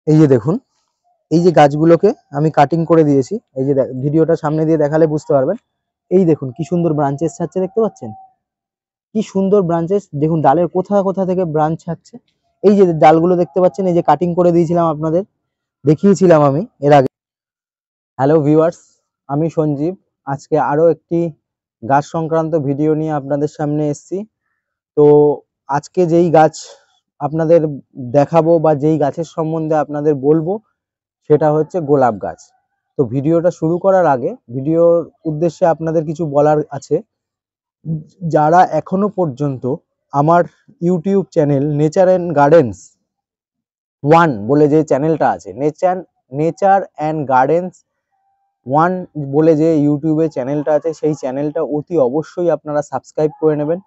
এই যে দেখুন, এই যে গাছগুলোকে আমি কাটিং করে দিয়েছি। এই যে ভিডিওটা সামনে দিয়ে দেখালে বুঝতে পারবেন। এই দেখুন কি সুন্দর ব্রাঞ্চেস ছাড়ছে, দেখতে পাচ্ছেন? কি সুন্দর ব্রাঞ্চেস, দেখুন ডালের কোথা কোথা থেকে ব্রাঞ্চ ছাড়ছে। এই যে ডালগুলো দেখতে পাচ্ছেন, এই যে কাটিং করে দিয়েছিলাম, আপনাদের দেখিয়েছিলাম আমি এর আগে। হ্যালো ভিউয়ার্স, আমি সঞ্জীব। আজকে আরো একটি গাছ সংক্রান্ত ভিডিও নিয়ে আপনাদের সামনে এসেছি। তো আজকে যেই গাছ আপনাদের দেখাবো বা যেই গাছের সম্বন্ধে আপনাদের বলবো সেটা হচ্ছে গোলাপ গাছ। তো ভিডিওটা শুরু করার আগে ভিডিওর উদ্দেশ্যে আপনাদের কিছু বলার আছে। যারা এখনো পর্যন্ত আমার YouTube channel nature and gardens one বলে যে চ্যানেলটা আছে, নেচার অ্যান্ড গার্ডেন্স ওয়ান বলে যে ইউটিউবে চ্যানেলটা আছে, সেই চ্যানেলটা অতি অবশ্যই আপনারা সাবস্ক্রাইব করে নেবেন।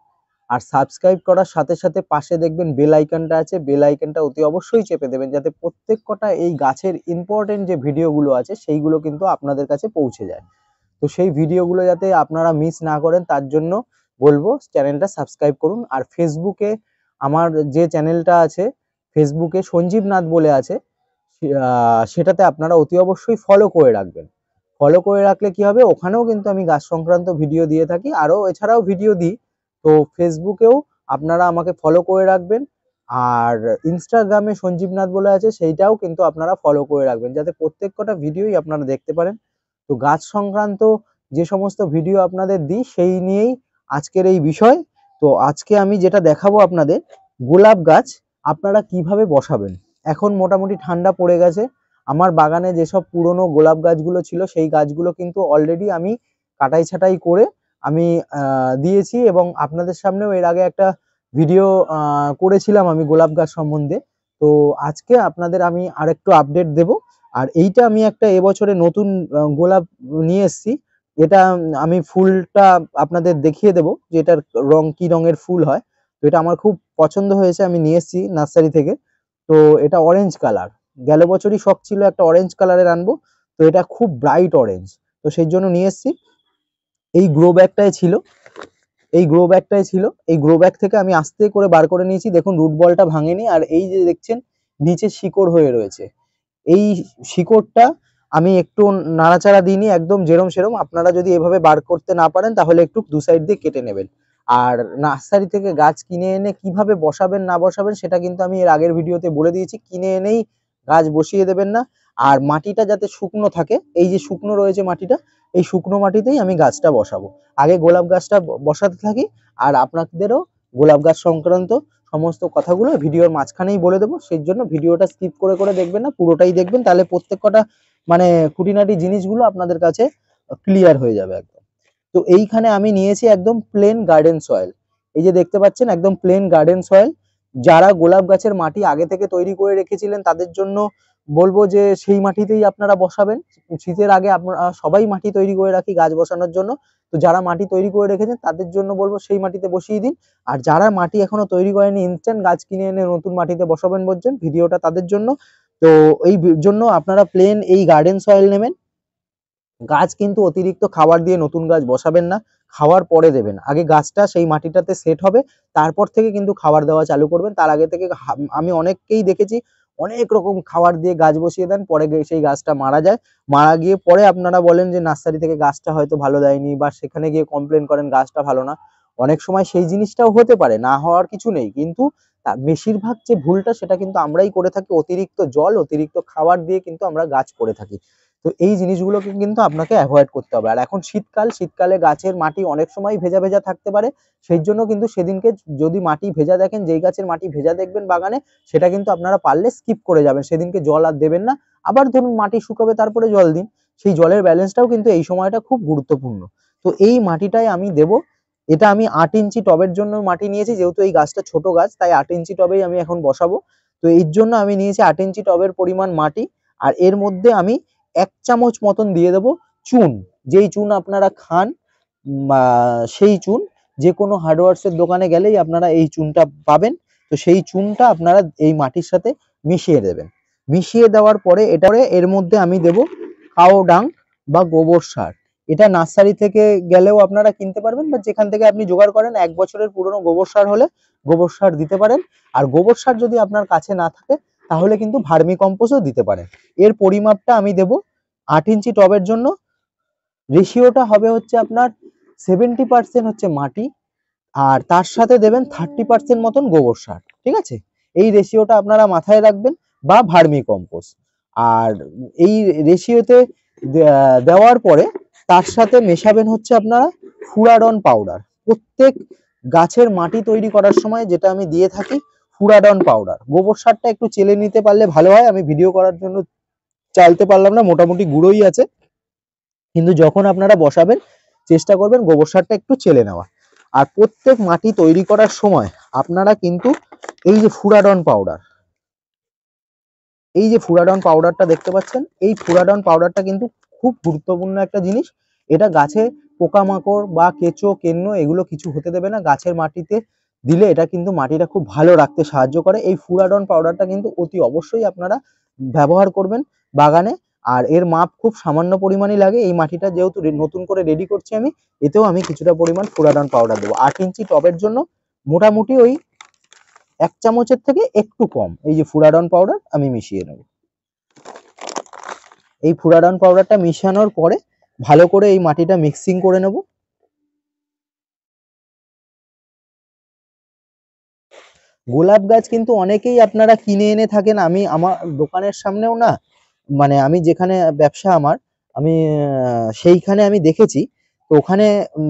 আর সাবস্ক্রাইব করার সাথে সাথে পাশে দেখবেন বেল আইকনটা আছে, বেল আইকনটা অতি অবশ্যই চেপে দেবেন, যাতে প্রত্যেক কটা এই গাছের ইম্পর্টেন্ট যে ভিডিওগুলো আছে সেইগুলো কিন্তু আপনাদের কাছে পৌঁছে যায়। তো সেই ভিডিওগুলো যাতে আপনারা মিস না করেন তার জন্য বলবো চ্যানেলটা সাবস্ক্রাইব করুন। আর ফেসবুকে আমার যে চ্যানেলটা আছে, ফেসবুকে সঞ্জীব নাথ বলে আছে, সেটাতে আপনারা অতি অবশ্যই ফলো করে রাখবেন। ফলো করে রাখলে কি হবে, ওখানেও কিন্তু আমি গাছ সংক্রান্ত ভিডিও দিয়ে থাকি, আরও এছাড়াও ভিডিও দিই। তো ফেসবুকেও আপনারা আমাকে ফলো করে রাখবেন। আর ইনস্টাগ্রামে সঞ্জীব নাথ বলে আছে, সেইটাও কিন্তু আপনারা ফলো করে রাখবেন, যাতে প্রত্যেক কটা ভিডিওই আপনারা দেখতে পারেন। তো গাছ সংক্রান্ত যে সমস্ত ভিডিও আপনাদের দিই সেই নিয়েই আজকের এই বিষয়। তো আজকে আমি যেটা দেখাবো আপনাদের, গোলাপ গাছ আপনারা কিভাবে বসাবেন। এখন মোটামুটি ঠান্ডা পড়ে গেছে। আমার বাগানে যেসব পুরনো গোলাপ গাছগুলো ছিল সেই গাছগুলো কিন্তু অলরেডি আমি কাটাই ছাঁটাই করে আমি দিয়েছি, এবং আপনাদের সামনেও এর আগে একটা ভিডিও করেছিলাম আমি গোলাপ গাছ সম্বন্ধে। তো আজকে আপনাদের আমি আরেকটু আপডেট দেব। আর এইটা আমি একটা এবছরে নতুন গোলাপ নিয়ে এসেছি। এটা আমি ফুলটা আপনাদের দেখিয়ে দেবো যে এটার রং কি রঙের ফুল হয়। তো এটা আমার খুব পছন্দ হয়েছে, আমি নিয়ে এসেছি নার্সারি থেকে। তো এটা অরেঞ্জ কালার, গেল বছরই শখ ছিল একটা অরেঞ্জ কালারের আনবো। তো এটা খুব ব্রাইট অরেঞ্জ, তো সেই জন্য নিয়ে এসেছি। এই গ্রো ব্যাগটায় ছিল, এই গ্রো ব্যাগ থেকে আমি আস্তে করে বার করে নিয়েছি। দেখুন রুট বলটা ভাঙেনি, আর এই যে দেখছেন নিচে শিকড় হয়ে রয়েছে। এই শিকড়টা আমি একটু নাড়াচাড়া দিইনি, একদম যেরম সেরম। আপনারা যদি এভাবে বার করতে না পারেন তাহলে একটু দু সাইড দিয়ে কেটে নেবেন। আর নার্সারি থেকে গাছ কিনে এনে কিভাবে বসাবেন না বসাবেন সেটা কিন্তু আমি এর আগের ভিডিওতে বলে দিয়েছি। কিনে এনেই গাছ বসিয়ে দেবেন না। আর মাটিটা যাতে শুকনো থাকে, এই যে শুকনো রয়েছে মাটিটা, এই শুকনো মাটিতেই আমি গাছটা বসাবো। আগে গোলাপ গাছটা বসাতে থাকি, আর আপনাদেরও গোলাপ গাছ সংক্রান্ত সমস্ত কথাগুলো ভিডিওর মাঝখানেই বলে দেবো। সেই জন্য ভিডিওটা স্কিপ করে করে দেখবেন না, পুরোটাই দেখবেন, তাহলে প্রত্যেক কটা মানে খুঁটিনাটি জিনিসগুলো আপনাদের কাছে ক্লিয়ার হয়ে যাবে একদম। তো এইখানে আমি নিয়েছি একদম প্লেন গার্ডেন সয়েল। এই যে দেখতে পাচ্ছেন একদম প্লেন গার্ডেন সয়েল। যারা গোলাপ গাছের মাটি আগে থেকে তৈরি করে রেখেছিলেন তাদের জন্য বলবো যে সেই মাটিতেই আপনারা বসাবেন। শীতের আগে আমরা সবাই মাটি তৈরি করে রাখি গাছ বসানোর জন্য। তো যারা মাটি তৈরি করে রেখেছেন তাদের জন্য বলবো সেই মাটিতে বসিয়ে দিন। আর যারা মাটি এখনো তৈরি করেনি, ইনস্ট্যান্ট গাছ কিনে এনে নতুন মাটিতে বসাবেন বলছেন, ভিডিওটা তাদের জন্য। তো এই জন্য আপনারা প্লেন এই গার্ডেন সয়েল নেবেন। গাছ কিন্তু অতিরিক্ত খাবার দিয়ে নতুন গাছ বসাবেন না, খাওয়ার পরে দেবেন। আগে গাছটা সেই মাটিটাতে সেট হবে, তারপর থেকে কিন্তু খাবার দেওয়া চালু করবেন। তার আগে থেকে আমি অনেককেই দেখেছি অনেক রকম খাবার দিয়ে গাছ বসিয়ে দেন, পরে সেই গাছটা মারা যায়। মারা গিয়ে পরে আপনারা বলেন যে নার্সারি থেকে গাছটা হয়তো ভালো দেয়নি, বা সেখানে গিয়ে কমপ্লেন করেন গাছটা ভালো না। অনেক সময় সেই জিনিসটাও হতে পারে, না হওয়ার কিছু নেই, কিন্তু বেশিরভাগ যে ভুলটা সেটা কিন্তু আমরাই করে থাকি। অতিরিক্ত জল, অতিরিক্ত খাবার দিয়ে কিন্তু আমরা গাছ করে থাকি। তো এই জিনিসগুলোকে কিন্তু আপনাকে অ্যাভয়েড করতে হবে। আর এখন শীতকাল, শীতকালে গাছের মাটি অনেক সময় ভেজা ভেজা থাকতে পারে। সেই জন্য কিন্তু সেদিনকে যদি মাটি ভেজা দেখেন, যেই গাছের মাটি ভেজা দেখবেন বাগানে, সেটা কিন্তু আপনারা পারলে স্কিপ করে যাবেন, সেদিনকে জল আর দেবেন না। আবার ধরুন মাটি শুকাবে তারপরে জল দিন। সেই জলের ব্যালেন্সটাও কিন্তু এই সময়টা খুব গুরুত্বপূর্ণ। তো এই মাটিটাই আমি দেব। এটা আমি 8 ইঞ্চি টবের জন্য মাটি নিয়েছি, যেহেতু এই গাছটা ছোট গাছ তাই 8 ইঞ্চি টবেই আমি এখন বসাবো। তো এর জন্য আমি নিয়েছি 8 ইঞ্চি টবের পরিমাণ মাটি। আর এর মধ্যে আমি 1 চামচ মতন দিয়ে দেবো চুন। যেই চুন আপনারা খান, সেই চুন যে কোনো হার্ডওয়ার্সের দোকানে গেলেই আপনারা এই চুনটা পাবেন। তো সেই চুনটা আপনারা এই মাটির সাথে মিশিয়ে দেবেন। মিশিয়ে দেওয়ার পরে এর মধ্যে আমি দেব কাও ডাং বা গোবর সার। এটা নার্সারি থেকে গেলেও আপনারা কিনতে পারবেন, বা যেখান থেকে আপনি জোগাড় করেন। 1 বছরের পুরনো গোবর সার হলে গোবর সার দিতে পারেন। আর গোবর সার যদি আপনার কাছে না থাকে তাহলে কিন্তু ভার্মি কম্পোস্টও দিতে পারেন। এর পরিমাপটা আমি দেব 8 ইঞ্চি টবের জন্য রেশিওটা হবে হচ্ছে আপনার 70% হচ্ছে মাটি, আর তার সাথে দেবেন 30% মতন গোবর সার। ঠিক আছে, এই রেশিওটা আপনারা মাথায় রাখবেন, বা ভার্মি কম্পোস্ট। আর এই রেশিওতে দেওয়ার পরে তার সাথে মেশাবেন হচ্ছে আপনারা ফুরাডন পাউডার। প্রত্যেক গাছের মাটি তৈরি করার সময় যেটা আমি দিয়ে থাকি ফুরাডন পাউডার। গোবর সারটা একটু চেলে নিতে পারলে ভালো হয়, আমি ভিডিও করার জন্য চালতে পারলাম না, মোটামুটি গুঁড়োই আছে। কিন্তু যখন আপনারা বসাবেন চেষ্টা করবেন গোবর সারটা একটু চেলে নেওয়া। আর প্রত্যেক মাটি তৈরি করার সময় আপনারা কিন্তু এই যে ফুরাডন পাউডার, এই যে ফুরাডন পাউডারটা দেখতে পাচ্ছেন, এই ফুরাডন পাউডারটা কিন্তু খুব গুরুত্বপূর্ণ একটা জিনিস। এটা গাছে পোকামাকড় বা কেঁচো কেন্ন এগুলো কিছু হতে দেবে না। গাছের মাটিতে দিলে এটা কিন্তু মাটিটা খুব ভালো রাখতে সাহায্য করে। এই ফুরাডন পাউডারটা কিন্তু অতি অবশ্যই আপনারা ব্যবহার করবেন বাগানে। আর এর মাপ খুব সামান্য পরিমাণই লাগে। এই মাটিটা যেহেতু নতুন করে রেডি করছি আমি, এতেও আমি কিছুটা পরিমাণ ফুরাডন পাউডার দেবো। 8 ইঞ্চি টবের জন্য মোটামুটি ওই 1 চামচের থেকে একটু কম এই যে ফুরাডন পাউডার আমি মিশিয়ে নেব। এই ফুরাডন পাউডারটা মিশানোর পরে ভালো করে এই মাটিটা মিক্সিং করে নেব। গোলাপ গাছ কিন্তু অনেকেই আপনারা কিনে এনে থাকেন, আমি আমার দোকানের সামনেও না, মানে আমি যেখানে ব্যবসা আমার, আমি সেইখানে আমি দেখেছি। তো ওখানে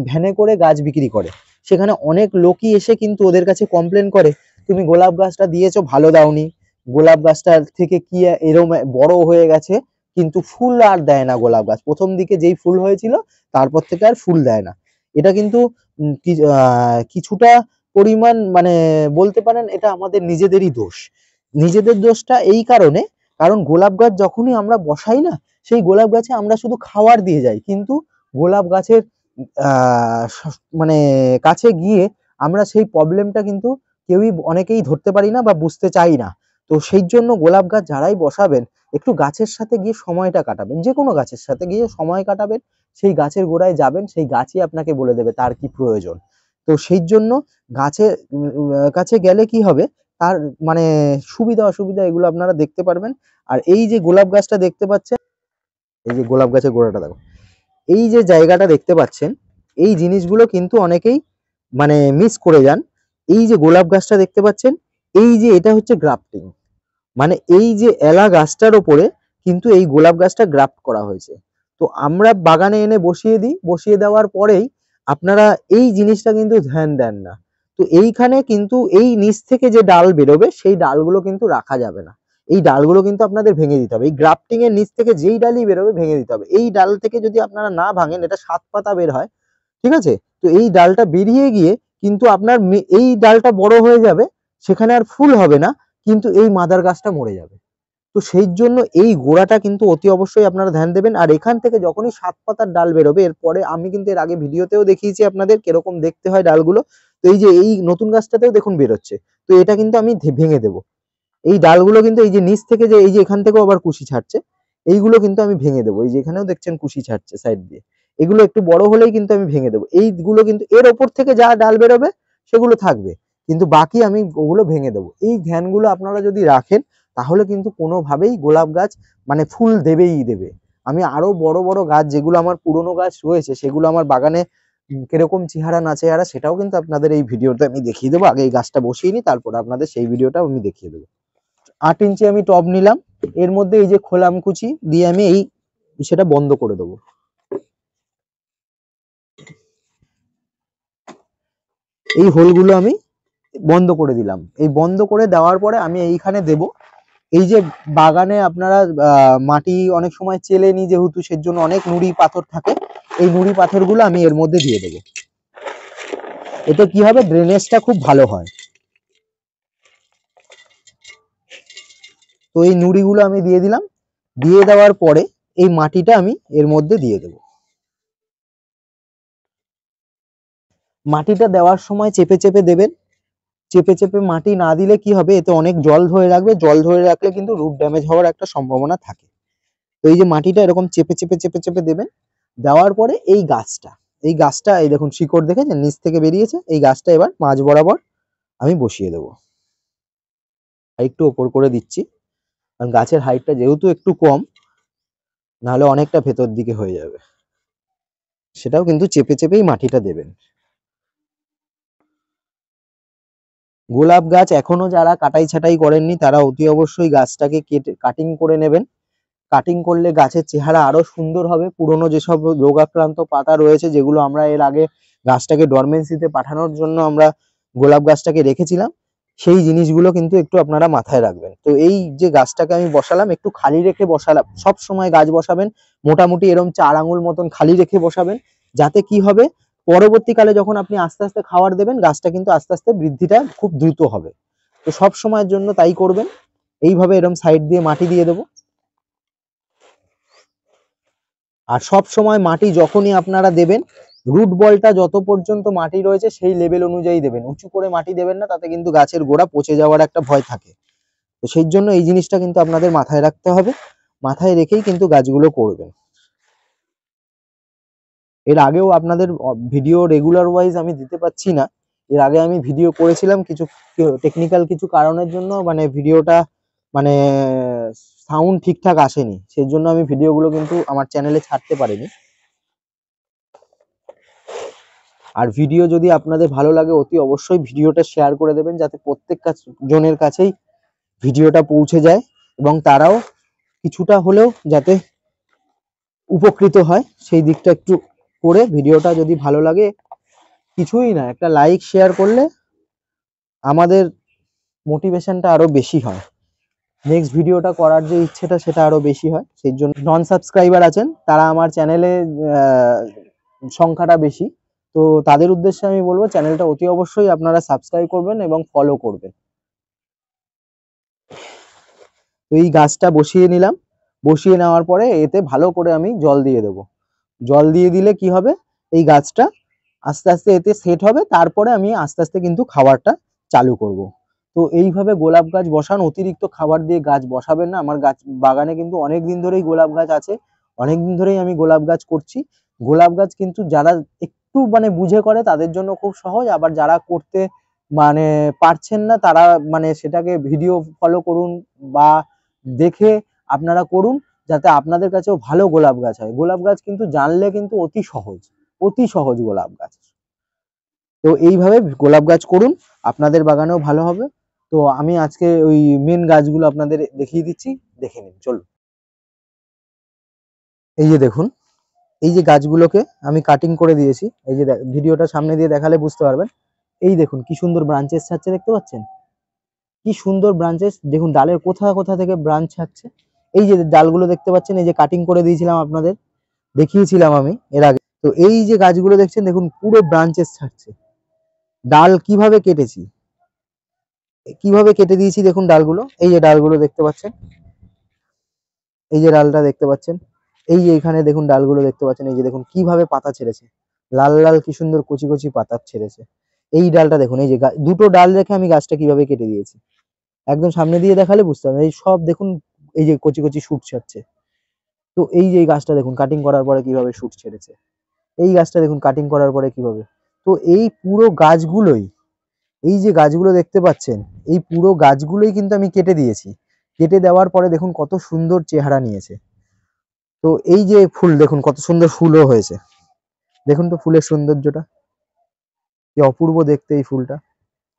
ভ্যানে করে গাছ বিক্রি করে, সেখানে অনেক লোকই এসে কিন্তু ওদের কাছে কমপ্লেন করে তুমি গোলাপ গাছটা দিয়েছো ভালো দাওনি, গোলাপ গাছটার থেকে কি এরম বড় হয়ে গেছে, কিন্তু ফুল আর দেয় না। গোলাপ গাছ প্রথম দিকে যেই ফুল হয়েছিল তারপর থেকে আর ফুল দেয় না। এটা কিন্তু কিছুটা পরিমাণ মানে বলতে পারেন এটা আমাদের নিজেদেরই দোষ। নিজেদের দোষটা এই কারণে, কারণ গোলাপ গাছ যখনই আমরা বসাই না, সেই গোলাপ গাছে আমরা শুধু খাওয়ার দিয়ে যাই, কিন্তু গোলাপ গাছের মানে কাছে গিয়ে আমরা সেই প্রবলেমটা কিন্তু অনেকেই ধরতে পারি না বা বুঝতে চাই না। তো সেই জন্য গোলাপ গাছ যারাই বসাবেন একটু গাছের সাথে গিয়ে সময়টা কাটাবেন, যে কোনো গাছের সাথে গিয়ে সময় কাটাবেন, সেই গাছের গোড়ায় যাবেন, সেই গাছই আপনাকে বলে দেবে তার কি প্রয়োজন। তো সেই জন্য গাছের কাছে গেলে কি হবে, তার মানে সুবিধা অসুবিধা এগুলো আপনারা দেখতে পারবেন। আর এই যে গোলাপ গাছটা দেখতে পাচ্ছেন, এই যে গোলাপ গাছের গোড়াটা দেখো, এই যে জায়গাটা দেখতে পাচ্ছেন, এই জিনিসগুলো কিন্তু অনেকেই মানে মিস করে যান। এই যে গোলাপ গাছটা দেখতে পাচ্ছেন, এই যে এটা হচ্ছে গ্রাফটিং, মানে এই যে এলা গাছটার ওপরে কিন্তু এই গোলাপ গাছটা গ্রাফট করা হয়েছে। তো আমরা বাগানে এনে বসিয়ে দিই, বসিয়ে দেওয়ার পরেই আপনারা এই জিনিসটা কিন্তু ধ্যান দেন না। তো এইখানে কিন্তু এই নিচ থেকে যে ডাল বেরোবে সেই ডালগুলো কিন্তু রাখা যাবে না, এই ডালগুলো কিন্তু আপনাদের ভেঙে দিতে হবে। এই গ্রাফটিং এর নিচ থেকে যেই ডালই বেরোবে ভেঙে দিতে হবে। এই ডাল থেকে যদি আপনারা না ভাঙেন, এটা 7 পাতা বের হয়, ঠিক আছে, তো এই ডালটা বেরিয়ে গিয়ে কিন্তু আপনার এই ডালটা বড় হয়ে যাবে, সেখানে আর ফুল হবে না, কিন্তু এই মাদার গাছটা মরে যাবে। তো সেই জন্য এই গোড়াটা কিন্তু অতি অবশ্যই আপনারা ধ্যান দেবেন। আর এখান থেকে যখনই 7 পাতার ডাল বেরোবে, এরপরে আমি কিন্তু এর আগে ভিডিওতেও দেখিয়েছি আপনাদের কিরকম দেখতে হয় ডালগুলো। তো এই যে এই নতুন গাছটাতেও দেখুন বেরোচ্ছে, তো এটা কিন্তু আমি ভেঙে দেবো। এই ডালগুলো কিন্তু এই যে নিচ থেকে যে এই যে এখান থেকেও আবার কুশি ছাড়ছে, এইগুলো কিন্তু আমি ভেঙে দেবো। এই যে এখানেও দেখছেন কুশি ছাড়ছে সাইড দিয়ে, এগুলো একটু বড় হলেই কিন্তু আমি ভেঙে দেবো। এইগুলো কিন্তু এর ওপর থেকে যা ডাল বেরোবে সেগুলো থাকবে, কিন্তু বাকি আমি ওগুলো ভেঙে দেবো। এই ধ্যানগুলো আপনারা যদি রাখেন, তাহলে কিন্তু কোনোভাবেই গোলাপ গাছ মানে ফুল দেবেই দেবে। আমি আরো বড় বড় গাছ যেগুলো আমার পুরনো গাছ রয়েছে, সেগুলো আমার বাগানে কিরকম চেহারা না চেহারা সেটাও কিন্তু আপনাদের এই ভিডিওতে আমি দেখিয়ে দেবো। আগে এই গাছটা বসিয়ে নিই, তারপর আপনাদের সেই ভিডিওটা আমি দেখিয়ে দেবো। 8 ইঞ্চি আমি টব নিলাম, এর মধ্যে এই যে খোলাম কুচি দিয়ে আমি এই সেটা বন্ধ করে দেবো। এই হোলগুলো আমি বন্ধ করে দিলাম। এই বন্ধ করে দেওয়ার পরে আমি এইখানে দেব, এই যে বাগানে আপনারা মাটি অনেক সময় চেলে নি, যেহেতু সেজন্য অনেক নুড়ি পাথর থাকে, এই নুড়ি পাথরগুলো আমি এর মধ্যে দিয়ে দেবো। এতে কি হবে, ড্রেনেজটা খুব ভালো হয়। তো এই নুড়িগুলো আমি দিয়ে দিলাম, দিয়ে দেওয়ার পরে এই মাটিটা আমি এর মধ্যে দিয়ে দেবো। মাটিটা দেওয়ার সময় চেপে চেপে দেবেন, চেপে চেপে মাটি না দিলে কি হবে, এতে অনেক জল ধরে রাখবে, জল ধরে রাখলে কিন্তু রুট ড্যামেজ হওয়ার একটা সম্ভাবনা থাকে। তো এই যে মাটিটা এরকম চেপে চেপে চেপে চেপে দেবেন। দেওয়ার পরে এই গাছটা, এই গাছটা এই দেখুন শিকড় দেখেছেন নিচ থেকে বেরিয়েছে, এই গাছটা এবার মাঝ বরাবর আমি বসিয়ে দেবো। আর একটু ওপর করে দিচ্ছি, কারণ গাছের হাইটটা যেহেতু একটু কম, নাহলে অনেকটা ভেতর দিকে হয়ে যাবে। সেটাও কিন্তু চেপে চেপেই মাটিটা দেবেন। গোলাপ গাছ এখনো যারা কাটাই ছাটাই করেননি তারা অতি অবশ্যই গাছটাকে কেটে কাটিং করে নেবেন। কাটিং করলে গাছের চেহারা আরো সুন্দর হবে। পুরনো যেসব রোগাক্রান্ত পাতা রয়েছে, যেগুলো আমরা এর আগে গাছটাকে ডরমেন্সিতে পাঠানোর জন্য আমরা গোলাপ গাছটাকে রেখেছিলাম, সেই জিনিসগুলো কিন্তু একটু আপনারা মাথায় রাখবেন। তো এই যে গাছটাকে আমি বসালাম, একটু খালি রেখে বসালাম। সব সময় গাছ বসাবেন মোটামুটি এরকম 4 আঙুল মতন খালি রেখে বসাবেন। যাতে কি হবে, পরবর্তীকালে যখন আপনি আস্তে আস্তে খাবার দেবেন, গাছটা কিন্তু আস্তে আস্তে বৃদ্ধিটা খুব দ্রুত হবে। তো সব সময়ের জন্য তাই করবেন। এইভাবে এরকম সাইড দিয়ে মাটি দিয়ে দেবো। আর সব সময় মাটি যখনই আপনারা দেবেন, রুট বলটা যত পর্যন্ত মাটি রয়েছে সেই লেভেল অনুযায়ী দেবেন। উঁচু করে মাটি দেবেন না, তাতে কিন্তু গাছের গোড়া পচে যাওয়ার একটা ভয় থাকে। তো সেই জন্য এই জিনিসটা কিন্তু আপনাদের মাথায় রাখতে হবে। মাথায় রেখেই কিন্তু গাছগুলো করবেন। এর আগেও আপনাদের ভিডিও রেগুলার ওয়াইজ আমি দিতে পারছি না। এর আগে আমি ভিডিও করেছিলাম, কিছু টেকনিক্যাল কিছু কারণের জন্য মানে ভিডিওটা মানে সাউন্ড ঠিকঠাক আসেনি, সেই জন্য আমি ভিডিওগুলো কিন্তু আমার চ্যানেলে ছাড়তে পারিনি। আর ভিডিও যদি আপনাদের ভালো লাগে অতি অবশ্যই ভিডিওটা শেয়ার করে দেবেন, যাতে প্রত্যেক জনের কাছেই ভিডিওটা পৌঁছে যায় এবং তারাও কিছুটা হলেও যাতে উপকৃত হয়, সেই দিকটা একটু করে ভিডিওটা যদি ভালো লাগে, কিছুই না একটা লাইক শেয়ার করলে আমাদের মোটিভেশনটা আরো বেশি হয়, নেক্সট ভিডিওটা করার যে ইচ্ছেটা সেটা আরো বেশি হয়। সেই জন্য নন সাবস্ক্রাইবার আছেন তারা আমার চ্যানেলে সংখ্যাটা বেশি, তো তাদের উদ্দেশ্যে আমি বলবো চ্যানেলটা অতি অবশ্যই আপনারা সাবস্ক্রাইব করবেন এবং ফলো করবেন। তো এই গাছটা বসিয়ে নিলাম। বসিয়ে নেওয়ার পরে এতে ভালো করে আমি জল দিয়ে দেবো। জল দিয়ে দিলে কি হবে, এই গাছটা আস্তে আস্তে এতে সেট হবে। তারপরে আমি আস্তে আস্তে কিন্তু খাবারটা চালু করব। তো এইভাবে গোলাপ গাছ বসান, অতিরিক্ত খাবার দিয়ে গাছ বসাবেন না। আমার গাছ বাগানে কিন্তু অনেক দিন ধরেই গোলাপ গাছ আছে, অনেক দিন ধরেই আমি গোলাপ গাছ করছি। গোলাপ গাছ কিন্তু যারা একটু মানে বুঝে করে তাদের জন্য খুব সহজ, আবার যারা করতে মানে পারছেন না তারা মানে সেটাকে ভিডিও ফলো করুন বা দেখে আপনারা করুন, যাতে আপনাদের কাছেও ভালো গোলাপ গাছ হয়। গোলাপ গাছ কিন্তু জানলে কিন্তু অতি সহজ, অতি সহজ গোলাপ গাছ। তো এইভাবে গোলাপ গাছ করুন, আপনাদের বাগানেও ভালো হবে। তো আমি আজকে ওই মেন গাছগুলো আপনাদের দেখিয়ে দিচ্ছি, দেখে নিন চলুন। এই যে দেখুন, এই যে গাছগুলোকে আমি কাটিং করে দিয়েছি, এই যে ভিডিওটা সামনে দিয়ে দেখালে বুঝতে পারবেন। এই দেখুন কি সুন্দর ব্রাঞ্চেস ছাড়ছে, দেখতে পাচ্ছেন কি সুন্দর ব্রাঞ্চেস। দেখুন ডালের কোথা কোথা থেকে ব্রাঞ্চ ছাড়ছে। এই যে ডালগুলো দেখতে পাচ্ছেন, এই যে কাটিং করে দিয়েছিলাম, আপনাদের দেখিয়েছিলাম আমি এর আগে। তো এই যে গাছগুলো দেখছেন, দেখুন পুরো ব্রাঞ্চেস ছাড়ছে। ডাল কিভাবে কেটেছি, কিভাবে কেটে দিয়েছি দেখুন ডালগুলো। এই যে ডালগুলো দেখতে পাচ্ছেন, এই যে ডালটা দেখতে পাচ্ছেন, এই যে এখানে দেখুন ডালগুলো দেখতে পাচ্ছেন, এই যে দেখুন কিভাবে পাতা ছেড়েছে, লাল লাল কি সুন্দর কচি কচি পাতা ছেড়েছে। এই ডালটা দেখুন, এই যে দুটো ডাল রেখে আমি গাছটা কিভাবে কেটে দিয়েছি, একদম সামনে দিয়ে দেখালে বুঝতে পারবেন। এই সব দেখুন, এই যে কচি কচি শুট ছাড়ছে। তো এই যে এই গাছটা দেখুন কাটিং করার পরে কিভাবে শুট ছেড়েছে, এই গাছটা দেখুন কাটিং করার পরে কিভাবে। তো এই পুরো গাছগুলোই, এই যে গাছগুলো দেখতে পাচ্ছেন, এই পুরো গাছগুলোই কিন্তু আমি কেটে দিয়েছি। কেটে দেওয়ার পরে দেখুন কত সুন্দর চেহারা নিয়েছে। তো এই যে ফুল দেখুন কত সুন্দর ফুলও হয়েছে, দেখুন তো ফুলের সৌন্দর্যটা কি অপূর্ব দেখতে এই ফুলটা।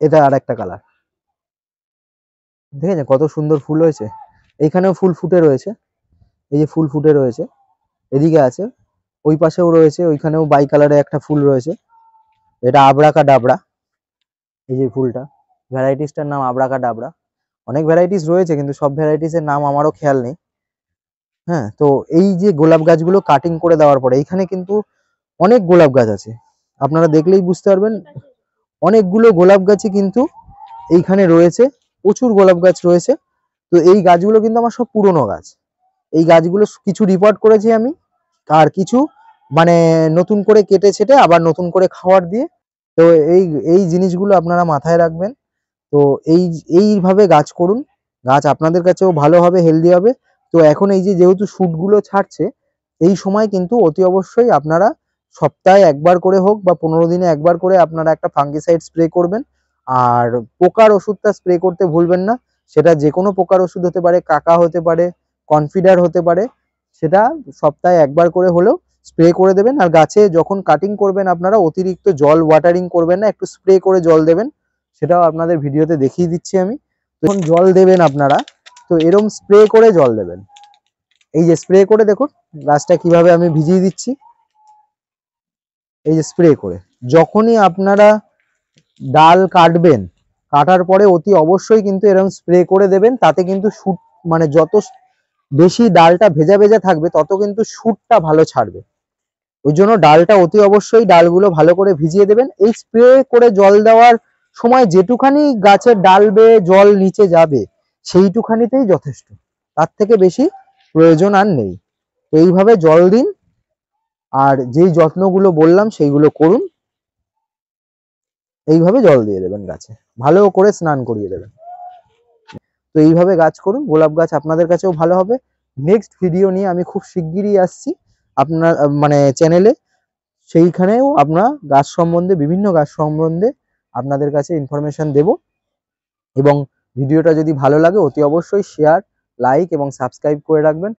এটা আর একটা কালার, দেখেছেন কত সুন্দর ফুল হয়েছে। এইখানেও ফুল ফুটে রয়েছে, এই যে ফুল ফুটে রয়েছে, এদিকে আছে, ওই পাশেও রয়েছে, ওইখানেও বাই কালারে একটা ফুল রয়েছে। এটা আবরাকা ডাবরা, এই যে ফুলটা, ভ্যারাইটিসটার নাম আবরাকা ডাবরা। অনেক ভ্যারাইটিস রয়েছে কিন্তু সব ভ্যারাইটিসের নাম আমারও খেয়াল নেই। হ্যাঁ, তো এই যে গোলাপ গাছগুলো কাটিং করে দেওয়ার পরে এইখানে কিন্তু অনেক গোলাপ গাছ আছে, আপনারা দেখলেই বুঝতে পারবেন। অনেকগুলো গোলাপ গাছই কিন্তু এইখানে রয়েছে, প্রচুর গোলাপ গাছ রয়েছে। তো এই গাছগুলো কিন্তু আমার সব পুরনো গাছ। এই গাছগুলো কিছু রিপোর্ট করেছি আমি, আর কিছু মানে নতুন করে কেটে ছেটে আবার নতুন করে খাবার দিয়ে। তো এই এই জিনিসগুলো আপনারা মাথায় রাখবেন। তো এইভাবে গাছ করুন, গাছ আপনাদের কাছেও ভালো হবে, হেলদি হবে। তো এখন এই যে যেহেতু শুটগুলো ছাড়ছে, এই সময় কিন্তু অতি অবশ্যই আপনারা সপ্তাহে একবার করে হোক বা 15 দিনে একবার করে আপনারা একটা ফাঙ্গিসাইড স্প্রে করবেন। আর পোকার ওষুধটা স্প্রে করতে ভুলবেন না, সেটা যে কোনো পোকার ওষুধ হতে পারে, কাকা হতে পারে, কনফিডার হতে পারে, সেটা সপ্তাহে একবার করে হলেও স্প্রে করে দেবেন। আর গাছে যখন কাটিং করবেন আপনারা অতিরিক্ত জল ওয়াটারিং করবেন না, একটু স্প্রে করে জল দেবেন, সেটাও আপনাদের ভিডিওতে দেখিয়ে দিচ্ছি আমি। যখন জল দেবেন আপনারা তো এরম স্প্রে করে জল দেবেন। এই যে স্প্রে করে দেখুন গাছটা কিভাবে আমি ভিজিয়ে দিচ্ছি, এই যে স্প্রে করে। যখনই আপনারা ডাল কাটবেন, কাটার পরে অতি অবশ্যই কিন্তু এরকম স্প্রে করে দেবেন, তাতে কিন্তু শুট মানে যত বেশি ডালটা ভেজা ভেজা থাকবে তত কিন্তু শুটটা ভালো ছাড়বে। ওই জন্য ডালটা অতি অবশ্যই ডালগুলো ভালো করে ভিজিয়ে দেবেন। এই স্প্রে করে জল দেওয়ার সময় যেটুখানি গাছের ডাল বেয়ে জল নিচে যাবে সেইটুখানিতেই যথেষ্ট, তার থেকে বেশি প্রয়োজন আর নেই। তো এইভাবে জল দিন, আর যেই যত্নগুলো বললাম সেইগুলো করুন। এইভাবে জল দিয়ে দেবেন গাছে, ভালো করে স্নান করিয়ে দেবেন। তো এইভাবে গাছ করুন, গোলাপ গাছ আপনাদের কাছেও ভালো হবে। নেক্সট ভিডিও নিয়ে আমি খুব শিগগিরই আসছি আপনার মানে চ্যানেলে, সেইখানেও আপনার গাছ সম্বন্ধে, বিভিন্ন গাছ সম্বন্ধে আপনাদের কাছে ইনফরমেশন দেব। এবং ভিডিওটা যদি ভালো লাগে অতি অবশ্যই শেয়ার, লাইক এবং সাবস্ক্রাইব করে রাখবেন।